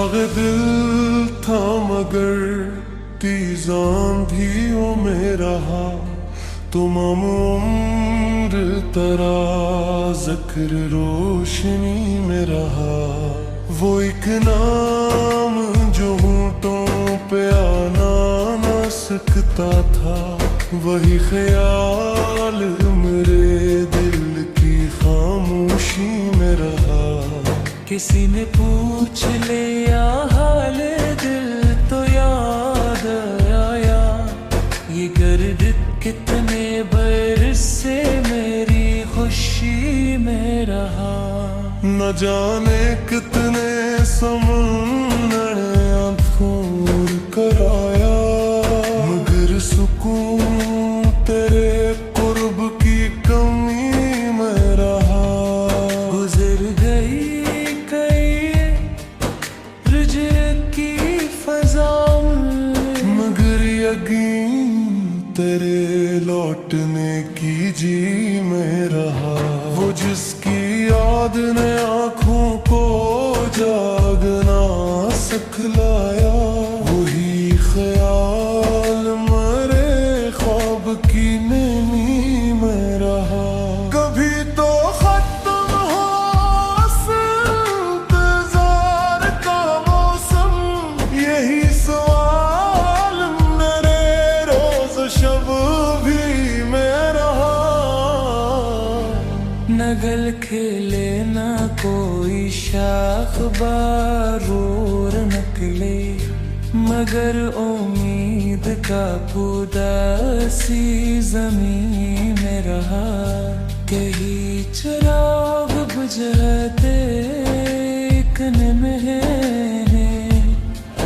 दाग दिल था मगर तीज आंधियों में रहा, तमाम उम्र तरा ज़िक्र रोशनी में रहा। वो एक नाम जो होंठों पे आना ना सकता था, वही ख्याल मेरे दिल की खामोशी में रहा। किसी ने पूछ लिया हाल दिल तो याद आया, ये गर्द कितने बरस से मेरी खुशी में रहा। न जाने कितने समंदर आंखों कराया, मगर सुकून तेरे कुर्ब की कमी में रहा। गुजर गई कई रुजक की फजा में, मगर यकीन तेरे लौटने की जी में रहा। वो जिसकी याद ने आँखों को जागना सिखलाया, वही ख्याल मेरे ख्वाब की नैनी में रहा। कभी तो खत्म हो इंतजार का मौसम, यही सवाल मेरे रोज शब भी में रहा। न गल खिले न कोई शाख बारूर निकले, मगर उम्मीद का पौधा सी जमीन में रहा। कहीं चिराग बुझाते एक में है,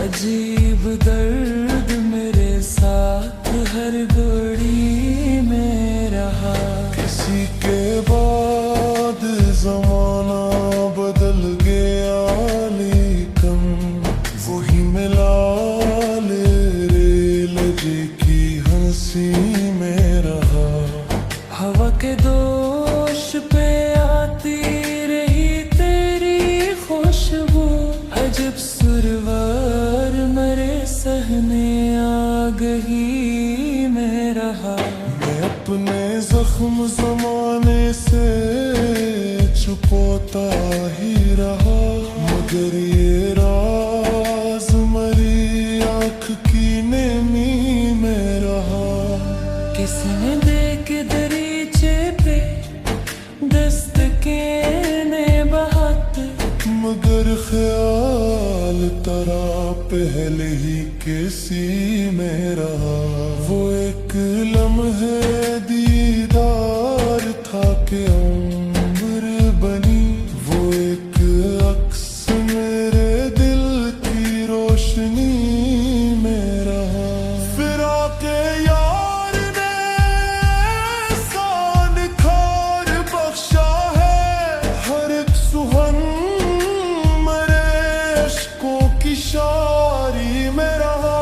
अजीब दर्द मेरे साथ हर घड़ी में रहा। किसी के बाद जमाना बदल गया, लेकिन वही मिला ले लजे की हंसी में रहा। हवा के दोष पे आती रही तेरी खुशबू, अजब सुरवर मेरे सहने आ गई में रहा। मैं अपने जख्म जमाने से छुपाता ही रहा, मगर ये राज मरी आँख की नमी में रहा। किसी ने देख दरीचे पे दस्तके ने बहात, मगर ख्याल तरा पहले ही किसी में रहा। वो एक लम्हे दीदार था कि उम्र बनी, वो एक अक्स मेरे दिल की रोशनी में रहा। फिराके यार ने सान खार बख्शा है, हर एक सुहन मेरे अश्कों की शारी में रहा।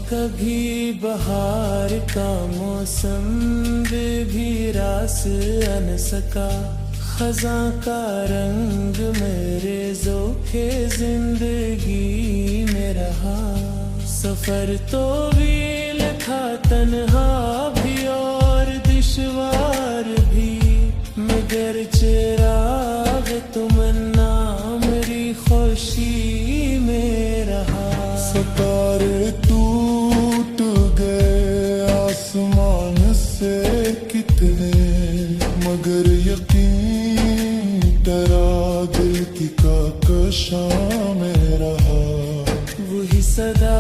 कभी बहार का मौसम भी रास अन सका, खजा का रंग मेरे ज़ोखे जिंदगी में रहा। सफर तो वील था तन्हा भी और दुश्वार भी, मगर चिराग तुमन्ना मेरी खुशी में रहा। सितारे टूट गए आसमान से कितने, मगर यकीन तेरा दिल की कहकशां में रहा। वही सदा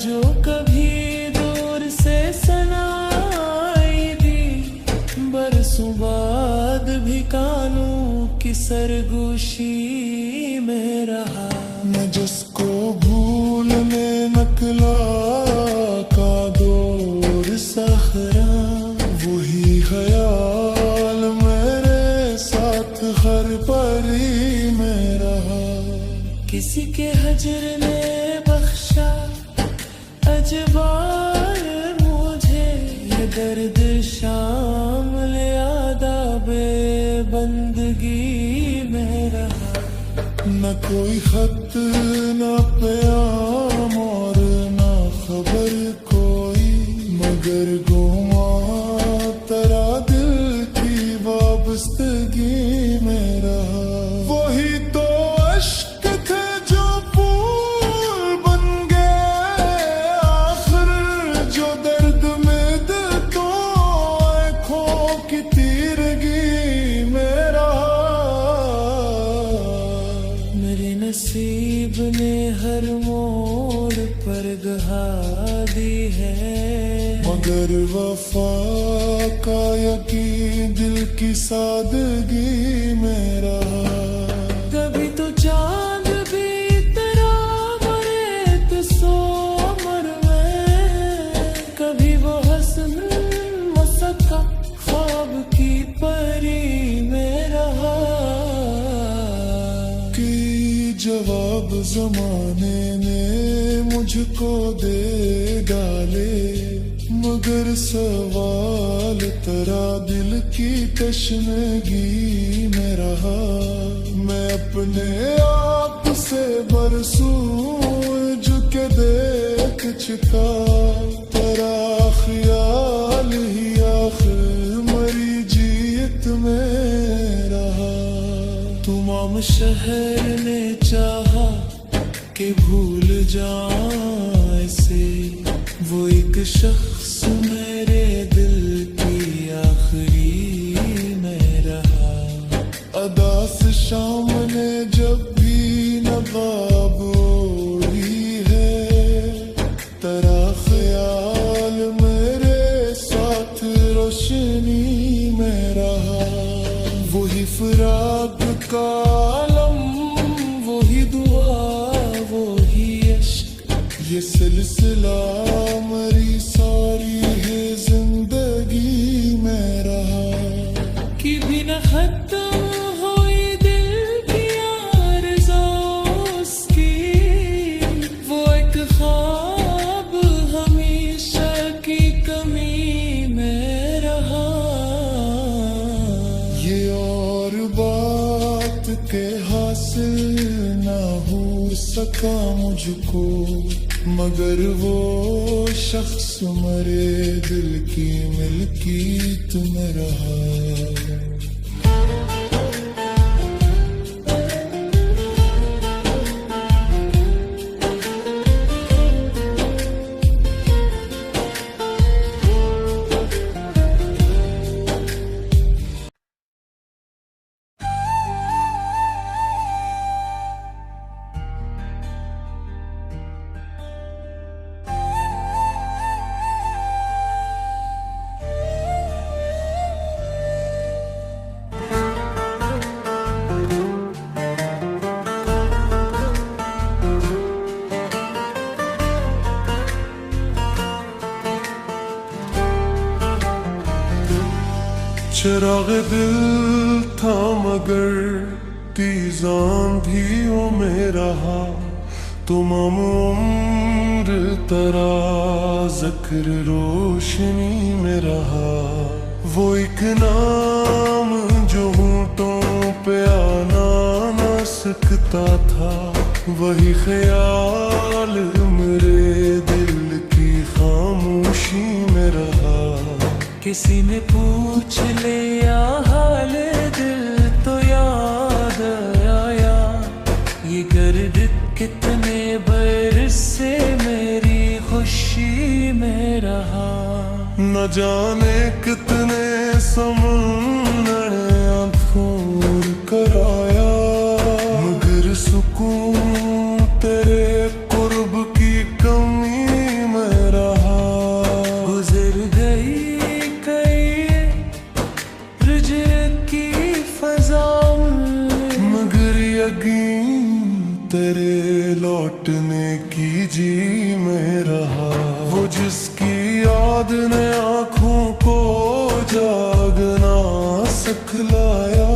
जो कभी दूर से सुनाई दी, बरसों बाद भी कानों की सरगोशी में रहा। मैं जिसको भूलने नकला का दौर सखरा, वही ख्याल मेरे साथ हर परी में रहा। किसी के हजर ने बख्शा अजबार मुझे, ये दर्द शामिल आदाबे बंदगी में रहा। न न कोई खत न प्याम और न खबर कोई, मगर गुमा तेरा दिल की वाबस्तगी में रहा। वही तो अश्क थे जो फूल बन गए आखिर, जो दर्द में दिल तो आँखों की तीरगी में रहा। मेरे नसीब ने हर मोड़ पर गहा दी है, मगर वफा का यकीन दिल की सादगी में रहा। कभी तो चांद भी तेरा मरे तो सो मर मैं, कभी वो हसन मसका ख्वाब की परी में रहा। कि जवाब जमाने ने मुझको दे डाले, मगर सवाल तेरा दिल की तशनगी में रहा। मैं अपने आप से बरसूं झुके देख चुका, तेरा ख्याल ही आखिर मरी जीत में रहा। तमाम शहर ने चाहा कि भूल जाऊं ऐसे, वो एक शख्स मेरे दिल की आखिरी में रहा। अदा से शाम ने जब भी नवाब ओढ़ी है, तेरा ख्याल मेरे साथ रोशनी में रहा। वही फिराक का आलम, वही दुआ, वही इश्क, ये सिलसिला मेरी सारी है जिंदगी में रहा। कि बिना खत्म हुई दिल की आरज़ू उसकी, वो एक ख्वाब हमेशा की कमी में रहा। ये और बात के हासिल ना हो सका मुझको, मगर वो शख्स मरे दिल की मिल्कियत में रहा। चिराग दिल था मगर तीज आंधियों में रहा। तमाम उम्र तेरा ज़िक्र रोशनी में रहा। वो एक नाम जो होंठों पे आना ना सकता था, वही ख्याल मेरे दिल की खामोशी में रहा। किसी ने पूछ लिया हाल दिल तो याद आया, ये गर्द कितने बरस से मेरी खुशी में रहा। न जाने कितने समुंदर आंखों कराया, मगर सुकून तेरे कुर्ब की कमी में रहा। गुजर गई कई रुजक की फजा में, मगर यकीन तेरे लौटने की जी में रहा। वो जिसकी याद ने आँखों को जागना सिखलाया,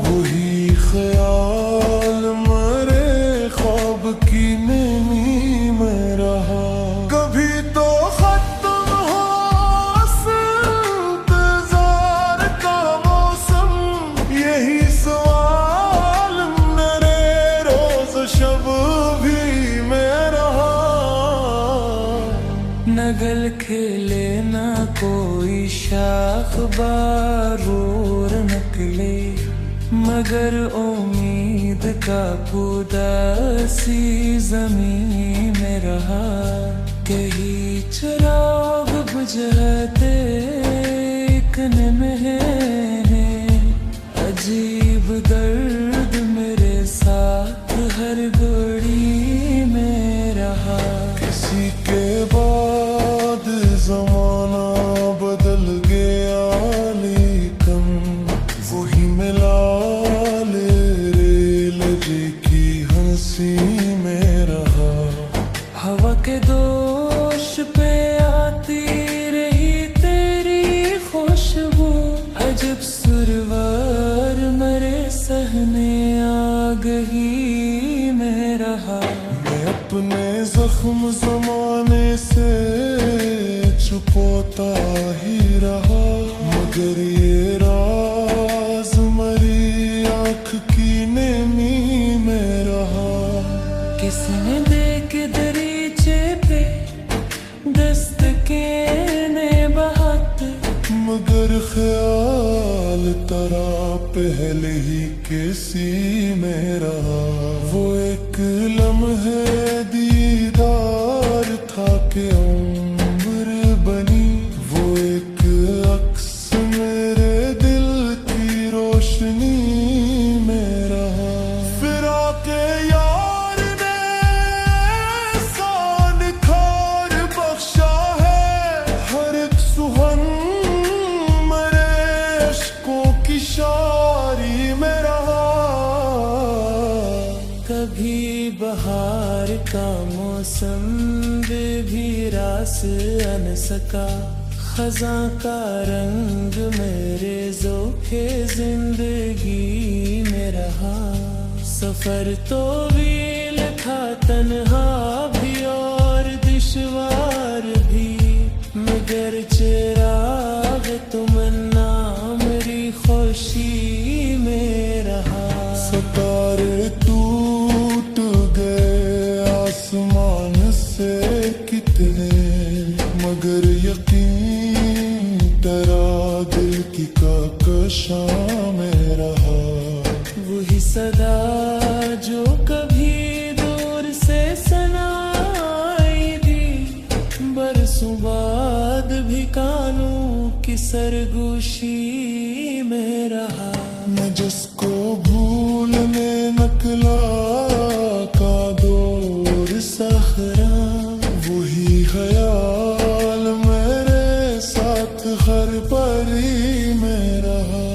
वही ख्याल मेरे ख्वाब की नमी में रहा। कभी तो खत्म हो इंतजार का मौसम, यही सवाल मेरे रोज खिले ना कोई शाख बारूर निकले, मगर उम्मीद का पौधा सी जमीन में रहा। कहीं चिराग बुझाते एक में है, अजीब दर्द मेरे साथ हर घड़ी में रहा। किसी के बाद जमाना बदल गया, लेकिन वही मिला रेल की हंसी में रहा। हवा के दोष पे आती रही तेरी खुशबू, अजब सुरवर मेरे सहने आ गई में रहा। मैं अपने जख्म जमाने से छुपाता ही रहा, मगर ये राज मरी आँख की नेमी में रहा। किसी ने देख दरीचे पे दस्तके ने बहाते, मगर ख्याल तरा पहले ही किसी में रहा। वो एक लम्हे दीदार था कि उम्र बनी, वो एक अक्स मेरे दिल की रोशनी में रहा। फिराके यार ने एहसान खार बख्शा है, हर एक सुहन मरे अश्कों की शारी में रहा। कभी बहार का मौसम भी रास अन सका, खज़ां का रंग मेरे ज़ोखे जिंदगी में रहा। सफर तो वील था, तन्हा भी और दुश्वार भी, मगर चिराग तमन्ना मेरी खुशी में रहा। सितारे टूट गए आसमान से कितने, मगर यकीन तेरा दिल की कहकशां में रहा। वही सदा जो कभी दूर से सुनाई दी, बरसों बाद भी कानों की सरगोशी में रहा। मैं जिसको भूलने नकला का दौर सहरा, वही ख्याल मेरे साथ हर परी में रहा।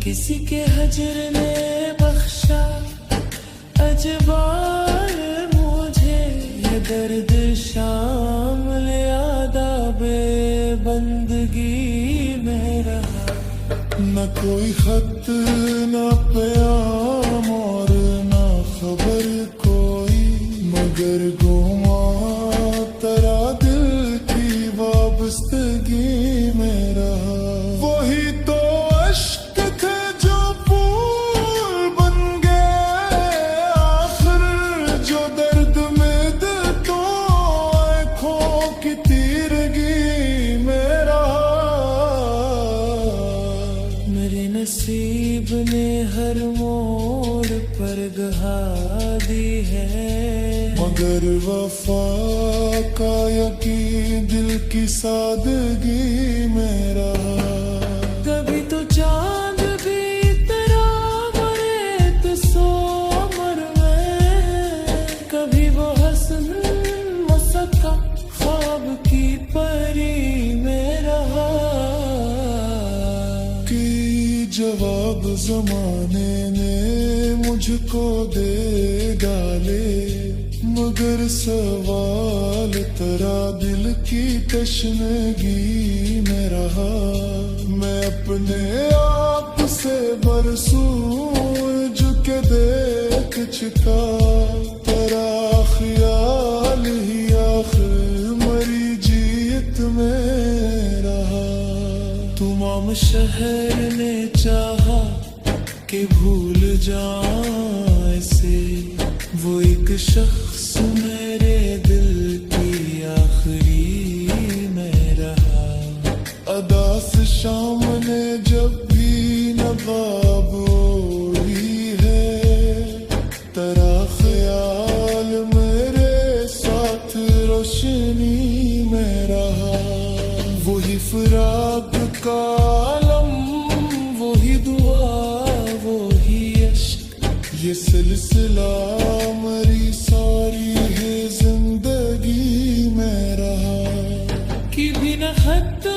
किसी के हजर ने बख्शा अजबार मुझे, ये दर्द शामिल आदाबे बंदगी में रहा। न कोई खत न प्याम और न खबर कोई, मगर गुमा तेरा दिल की वाबस्तगी में रहा। वही तो अश्क थे जो फूल बन गए आखिर, जो दर्द में दिल तो आँखों की तीरगी में रहा। मेरे नसीब ने हर मोड़ पर गहा दी है, मगर वफा का यकीन दिल की सादगी में रहा। कभी तो चांद भी तेरा मरे तो सो अमर में, कभी वो हसन मसका ख्वाब की परी में रहा। कि जवाब जमाने ने मुझको दे डाले, मगर सवाल तेरा दिल की तशनगी में रहा। मैं अपने आप से बरसूं झुके देख चुका, तेरा ख्याल ही आखिर मरी जीत में रहा। तमाम शहर ने चाहा कि भूल जाऊं इसे, वो एक शख्स मेरे दिल की आखिरी में शाम ने जब भी नवाब ओढ़ी है, तेरा ख्याल मेरे साथ रोशनी में रहा। वही फिराक का आलम, वही दुआ, वही इश्क, ये सिलसिला मेरी सारी है जिंदगी में रहा। कि बिना खत्म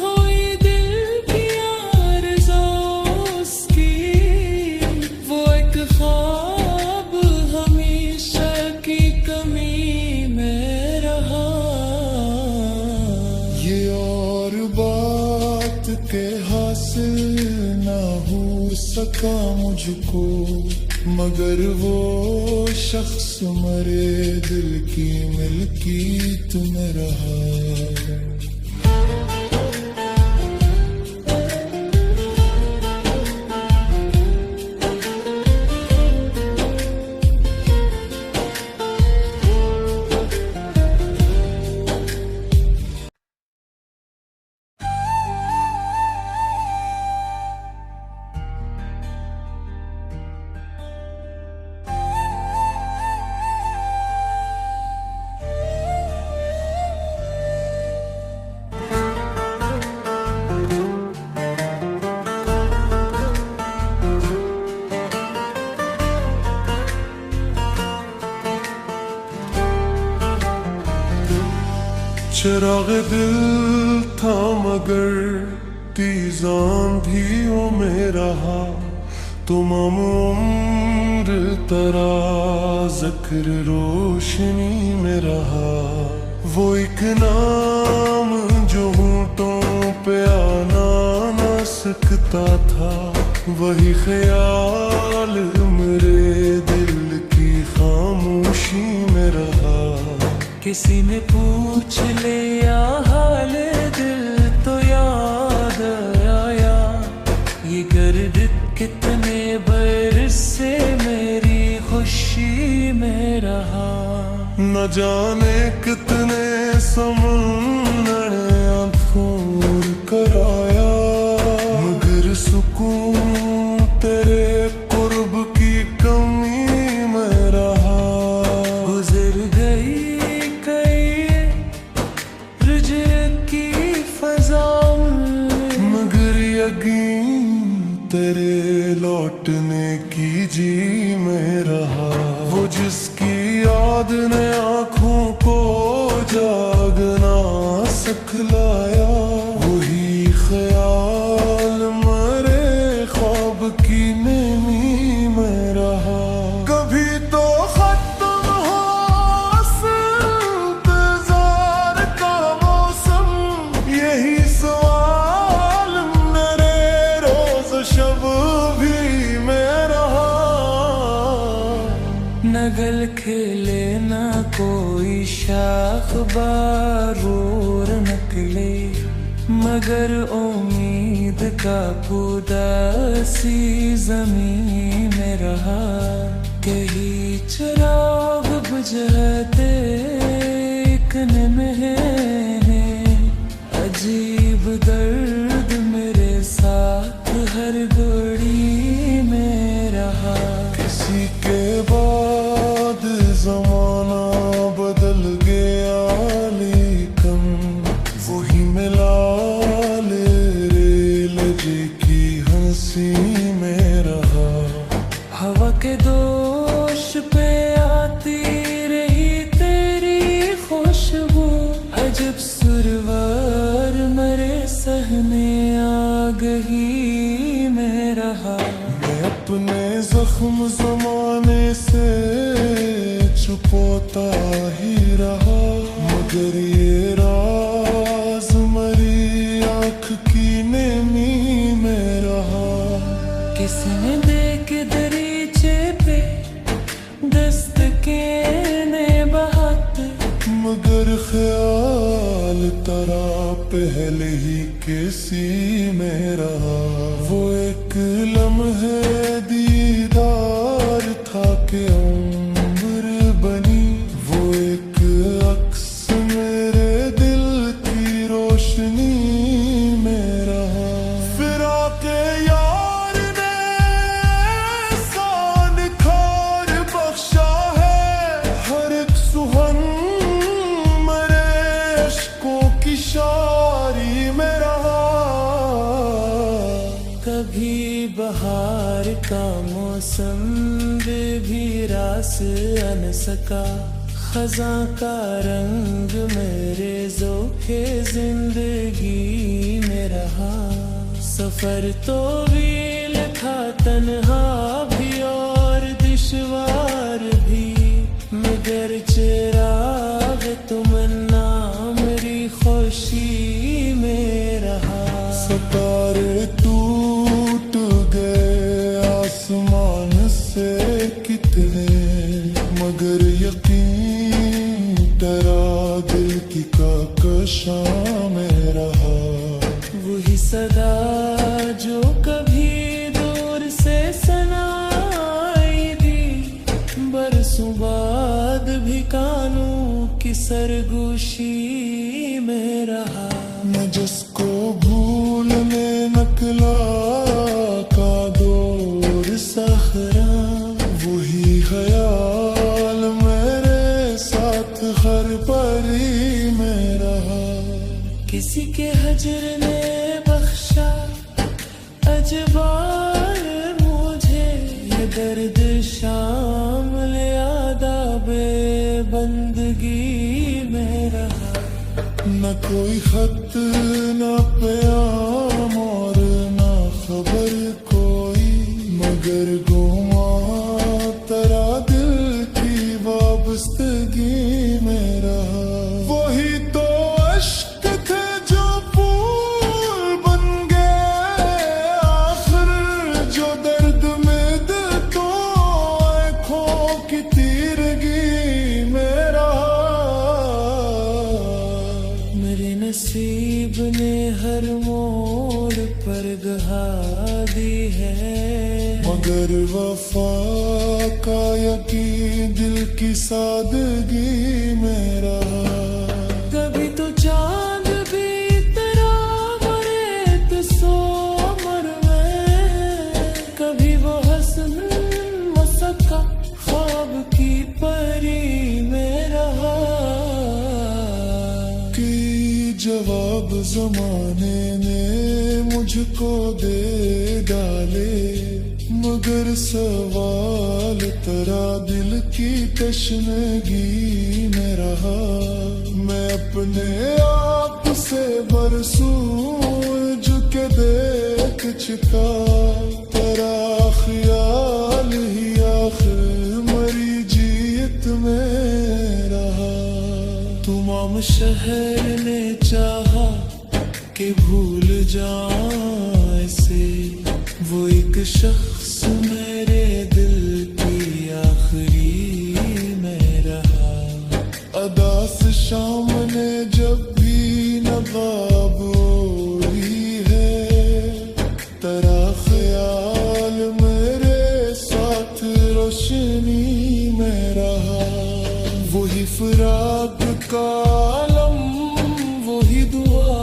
हुई दिल की आरज़ूज़ की, वो एक ख्वाब हमेशा की कमी में रहा। ये और बात के हासिल ना हो सका मुझको, मगर वो शख्स मेरे दिल की मिल्कियत में रहा। चिराग दिल था मगर तेज आंधियों में रहा। तमाम उम्र तेरा ज़िक्र रोशनी में रहा। वो एक नाम जो होंठों पे आना ना सकता था, वही ख्याल मेरे दिल की खामोशी में रहा। किसी ने पूछ लिया हाल दिल तो याद आया, ये गर्द कितने बरस से मेरी खुशी में रहा। न जाने कितने समंदर आंखों कराया, मगर सुकून तेरे कुर्ब की कमी में रहा। गुजर गई यकीन तेरे लौटने की जी में रहा। वो जिसकी याद ने आँखों को जागना सिखलाया, वही ख्याल मेरे ख्वाब की नमी में रहा। कभी तो खत्म हो इंतजार का मौसम, यही शब भी में रहा। न गल खिले न कोई शाख बारूर निकले, मगर उम्मीद का पौधा सी जमीन में रहा। कहीं चिराग बुझाते एक में अजीब दर्द मेरे साथ हर घड़ी में रहा। किसी के बाद जमाना बदल गया, लेकिन वही मिला रे लजे की हंसी में रहा। हवा के दोष पे आती रही तेरी खुशबू, अजब सुरवर मेरे सहने आ गई में रहा। मैं अपने जख्म जमाने से छुपाता ही रहा, मगर ये राज मेरी आँख की नमी में रहा। किसी ने देख दरीचे पे दस्तके ने बहात, मगर ख्याल तेरा पहले ही किसी में रहा। वो एक लम्हे दीदार था कि उम्र बनी, वो एक अक्स मेरे दिल की रोशनी में रहा। का मौसम भी रास अन सका, खजा का रंग मेरे ज़ोखे जिंदगी में रहा। सफर तो वील था, तन्हा भी और दुश्वार भी, मगर चिराग तमन्ना मेरी खुशी में रहा। सितारे टूट गए आसमान से कितने, मगर यकीन तेरा दिल की कहकशां में रहा। वही सदा जो कभी दूर से सुनाई दी, बरसों बाद भी कानों की सरगोशी में रहा। मैं जिसको भूलने नकला का दौर सहरा, वही ख्याल मेरे साथ हर परी में रहा। किसी के हजर ने बख्शा अजबार मुझे, ये दर्द शामिल आदाबे बंदगी में रहा। न कोई खत न प्याम और न खबर कोई, मगर गुमा तेरा दिल की वाबस्तगी में रहा। वही तो अश्क थे जो फूल बन गए आखिर, जो दर्द में दिल तो आँखों की तीरगी में रहा। मेरे नसीब ने हर मोड़ पर गहा दी है, मगर वफा का यकीन दिल की सादगी में रहा। कभी तो चांद भी तेरा मरे तो सो मर में, कभी वो हसन मसका ख्वाब की परी में रहा। कि जवाब जमाने ने मुझको दे डाले, मगर सवाल तेरा दिल की तशनगी में रहा। मैं अपने आप से बरसूं झुके देख चुका, तेरा ख्याल ही आखिर मरी जीत में रहा। तमाम शहर ने चाहा कि भूल जाऊं इसे, वो एक शख्स मेरे दिल की आखिरी में रहा। अदा से शाम ने जब भी नवाब ओढ़ी है, तेरा ख्याल मेरे साथ रोशनी में रहा। वही फिराक का आलम, वही दुआ,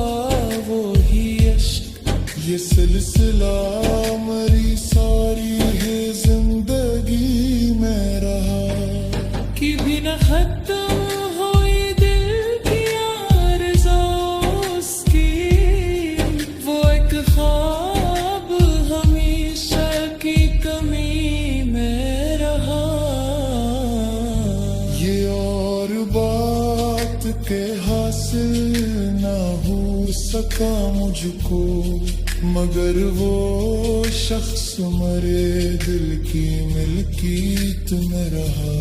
वही अश्क, ये सिलसिला मेरी सारी है जिंदगी में रहा। कि बिना खत्म हुई दिल की आरज़ू उसकी, वो एक ख्वाब हमेशा की कमी में रहा। ये और बात के हासिल ना हो सका मुझको, मगर वो शख्स मरे दिल की मिल्कियत में रहा।